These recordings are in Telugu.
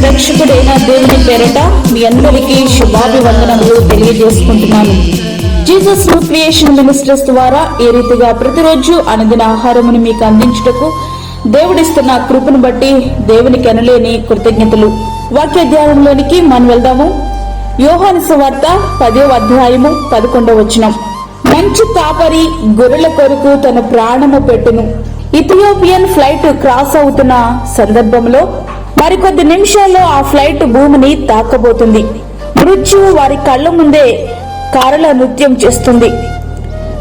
రక్షకుడైన దేవుని పేరట మీ అందరికీ శుభాభివందనములు తెలియజేసుకుంటున్నాను. జీసస్ న్యూ క్రియేషన్ మినిస్ట్రీస్ ద్వారా ఈ రీతిగా ప్రతిరోజు అనుదిన ఆహారమును మీకు అందించుటకు దేవుడిస్తున్న కృపను బట్టి దేవునికి ఎనలేని కృతజ్ఞతలు. వాక్య ధ్యానంలోనికి మనం వెళ్దాము. యోహాను సువార్త 10వ అధ్యాయము 11వ వచనం. మంచి కాపరి గొర్రెల కొరకు తన ప్రాణము పెట్టును. ఇథియోపియన్ ఫ్లైట్ క్రాస్ అవుతున్న సందర్భంలో మరికొద్ది నిమిషాల్లో ఆ ఫ్లైట్ భూమిని తాకబోతుంది. మృత్యువు వారి కళ్ళ ముందే కారల నృత్యం చేస్తుంది.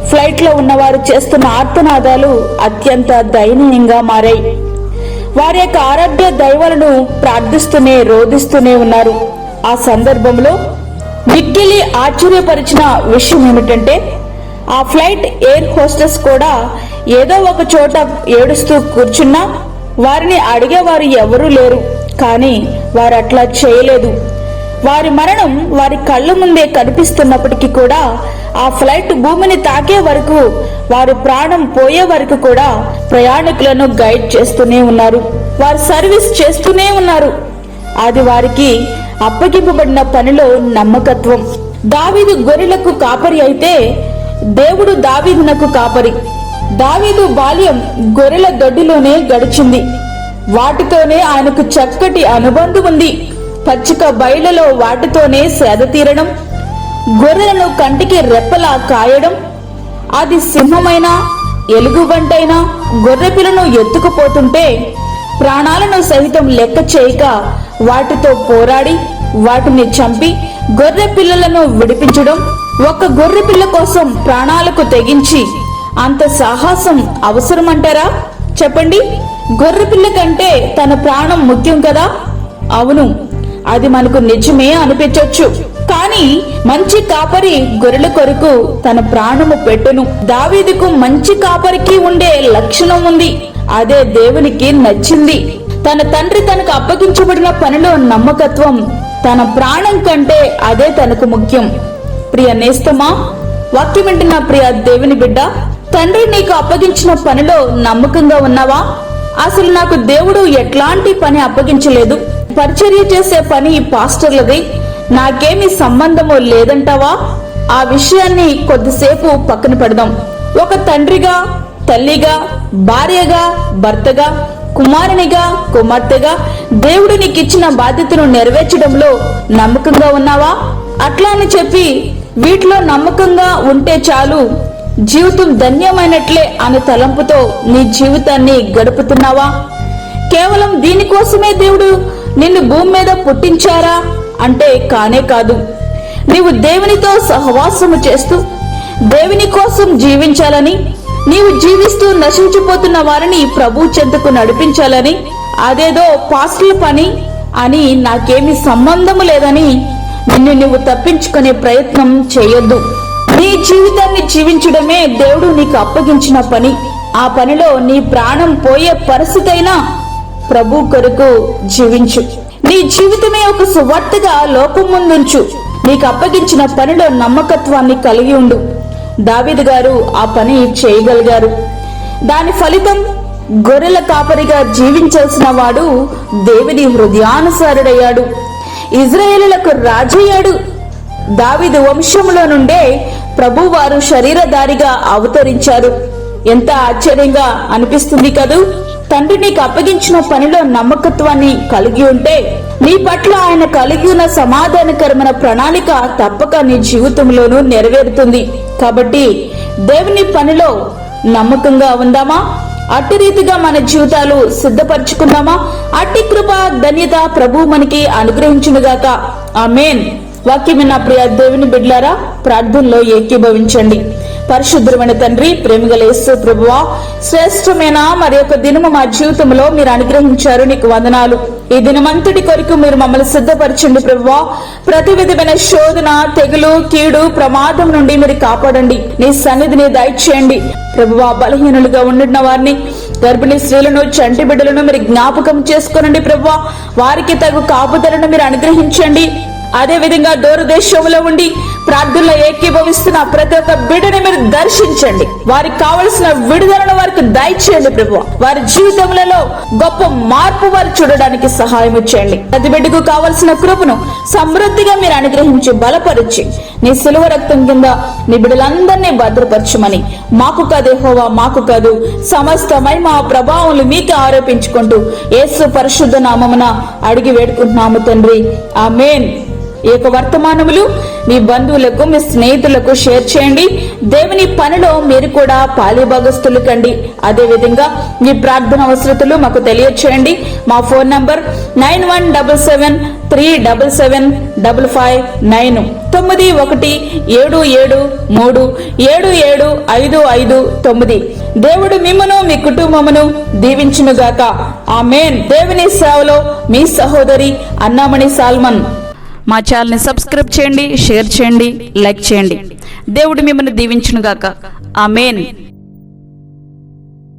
ఫ్లైట్ లో ఉన్నవారు చేస్తున్న ఆర్తనాదాలు అత్యంత దయనీయంగా మారాయి. వారి యొక్క ఆరాధ్య దైవాలను ప్రార్థిస్తూనే రోధిస్తూనే ఉన్నారు. ఆ సందర్భంలో మిక్కిలి ఆశ్చర్యపరిచిన విషయం ఏమిటంటే, ఆ ఫ్లైట్ ఎయిర్ హోస్టెస్ కూడా ఏదో ఒక చోట ఏడుస్తూ కూర్చున్నా వారిని అడిగేవారు ఎవరూ లేరు. కానీ వారు అట్లా చేయలేదు. వారి మరణం వారి కళ్ళ ముందే కనిపిస్తున్నప్పటికీ కూడా ఆ ఫ్లైట్ భూమిని తాకే వరకు, వారి ప్రాణం పోయే వరకు కూడా ప్రయాణికులను గైడ్ చేస్తూనే ఉన్నారు. వారు సర్వీస్ చేస్తూనే ఉన్నారు. అది వారికి అప్పగింపబడిన పనిలో నమ్మకత్వం. దావీదు గొర్రెలకు కాపరి అయితే దేవుడు దావీదునకు కాపరి. దావీదు బాల్యం గొర్రెల దొడ్డిలోనే గడిచింది. వాటితోనే ఆయనకు చక్కటి అనుబంధం ఉంది. పచ్చిక బయలులో వాటితోనే సేద తీరడం, గొర్రెలను కంటికి రెప్పలా కాయడం, అది సింహమైనా ఎలుగుబంటైనా గొర్రె పిల్లను ఎత్తుకుపోతుంటే ప్రాణాలను సహితం లెక్క చేయక వాటితో పోరాడి వాటిని చంపి గొర్రె పిల్లలను విడిపించడం, ఒక గొర్రె పిల్ల కోసం ప్రాణాలకు తెగించి అంత సాహసం అవసరమంటారా? చెప్పండి. గొర్రె పిల్ల కంటే తన ప్రాణం ముఖ్యం కదా? అవును, అది మనకు నిజమే అనిపించొచ్చు. కానీ మంచి కాపరి గొర్రెల కొరకు తన ప్రాణము పెట్టును. దావీదుకు మంచి కాపరికి ఉండే లక్షణం ఉంది. అదే దేవునికి నచ్చింది. తన తండ్రి తనకు అప్పగించబడిన పనిలో నమ్మకత్వం తన ప్రాణం కంటే అదే తనకు ముఖ్యం. ప్రియ నేస్తమా, వాక్యం వింటున్న ప్రియ దేవుని బిడ్డ, తండ్రి నీకు అప్పగించిన పనిలో నమ్మకంగా ఉన్నావా? అసలు నాకు దేవుడు ఎట్లాంటి పని అప్పగించలేదు, పరిచర్య చేసే పని పాస్టర్లది, నాకేమి సంబంధము లేదంటావా? ఆ విషయాన్ని కొద్దిసేపు పక్కన పెడదాం. ఒక తండ్రిగా, తల్లిగా, భార్యగా, భర్తగా, కుమారునిగా, కుమార్తెగా దేవుడు నీకిచ్చిన బాధ్యతను నెరవేర్చడంలో నమ్మకంగా ఉన్నావా? అట్లా అని చెప్పి వీటిలో నమ్మకంగా ఉంటే చాలు, జీవితం ధన్యమైనట్లే అనే తలంపుతో నీ జీవితాన్ని గడుపుతున్నావా? కేవలం దీనికోసమే దేవుడు నిన్ను భూమి మీద పుట్టించారా అంటే కానే కాదు. నీవు దేవునితో సహవాసము చేస్తూ దేవుని కోసం జీవించాలని, నీవు జీవిస్తూ నశించిపోతున్న వారిని ప్రభు చెంతకు నడిపించాలని, అదేదో పాస్టర్ల పని అని నాకేమీ సంబంధము లేదని నిన్ను నువ్వు తప్పించుకునే ప్రయత్నం చేయొద్దు. నీ జీవితాన్ని జీవించడమే దేవుడు నీకు అప్పగించిన పని. ఆ పనిలో నీ ప్రాణం పోయే పరిస్థితి అయినా ప్రభు కొరకు జీవించు. నీ జీవితమే ఒక సువార్తగా లోకం ముందుంచు. నీకు అప్పగించిన పనిలో నమ్మకత్వాన్ని కలిగి ఉండు. దావీదు గారు ఆ పని చేయగలిగారు. దాని ఫలితం గొర్రెల కాపరిగా జీవించాల్సిన వాడు దేవుని హృదయానుసారుడయ్యాడు. ఇజ్రాయేలులకు రాజయ్యాడు. దావీదు వంశంలో నుండే ప్రభువారు శరీరధారిగా అవతరించారు. ఎంత ఆశ్చర్యంగా అనిపిస్తుంది కదూ! తండ్రి నీకు అప్పగించిన పనిలో నమ్మకత్వాన్ని కలిగి ఉంటే నీ పట్ల ఆయన కలిగి ఉన్న సమాధానకరమైన ప్రణాళిక తప్పక నీ జీవితంలోనూ నెరవేరుతుంది. కాబట్టి దేవుని పనిలో నమ్మకంగా ఉందామా? అట్టి రీతిగా మన జీవితాలు సిద్ధపరచుకుందామా? అట్టి కృప ధన్యత ప్రభు మనకి అనుగ్రహించునుగాక. ఆమేన్. వాక్యం నా ప్రియ దేవుని బిడ్డలారా, ప్రార్థనలో ఏకీభవించండి. పరిశుద్ధమైన తండ్రి, ప్రేమగల యేసు ప్రభువా, శ్రేష్టమైన మరి యొక్క దినము మా జీవితంలో మీరు అనుగ్రహించారు. నీకు వందనాలు. ఈ దినమంతటి కొరకు మీరు మమ్మల్ని సిద్ధపరచండి ప్రభువా. ప్రతి విధమైన శోధన, తెగులు, కీడు, ప్రమాదం నుండి మీరు కాపాడండి. నీ సన్నిధిని దయచేయండి ప్రభువా. బలహీనులుగా ఉండిన వారిని, గర్భిణీ స్త్రీలను, చంటి బిడ్డలను మీరు జ్ఞాపకం చేసుకోనండి ప్రభువా. వారికి తగు కాపుదలను మీరు అనుగ్రహించండి. అదే విధంగా దూరదేశంలో ఉండి ప్రార్థనలో ఏకీభవిస్తున్న ప్రతి ఒక్క బిడ్డని మీరు దర్శించండి. వారికి కావలసిన విడుదలను వారికి దయచేయండి ప్రభువా. వారి జీవితములలో గొప్ప మార్పు వారు చూడడానికి సహాయం చేయండి. ప్రతి బిడ్డకు కావలసిన కృపను సమృద్ధిగా మీరు అనుగ్రహించి బలపరిచి నీ సిలువ రక్తం కింద నీ బిడ్డలందరినీ భద్రపరచమని, మాకు కాదు యెహోవా, మాకు కాదు, సమస్తమై మా ప్రభావములు మీకే ఆరోపించుకుంటూ యేసు పరిశుద్ధ నామమున అడిగి వేడుకుంటున్నాము తండ్రి, ఆమేన్. ఈ యొక్క వర్తమానములు మీ బంధువులకు, మీ స్నేహితులకు షేర్ చేయండి. దేవుని పనిలో మీరు కూడా పాలిభాగస్తులు కండి. అదే విధంగా మీ ప్రార్థన అవసరతలు మాకు తెలియచేయండి. మా ఫోన్ నంబర్ 9177377559 9177375559. దేవుడు మిమ్మును మీ కుటుంబమును దీవించునుగాక. ఆమేన్. దేవుని సేవలో మీ సహోదరి అన్నామణి సాల్మన్. మా ఛానల్ని సబ్స్క్రైబ్ చేయండి, షేర్ చేయండి, లైక్ చేయండి. దేవుడు మిమ్మల్ని దీవించునుగాక. ఆమేన్.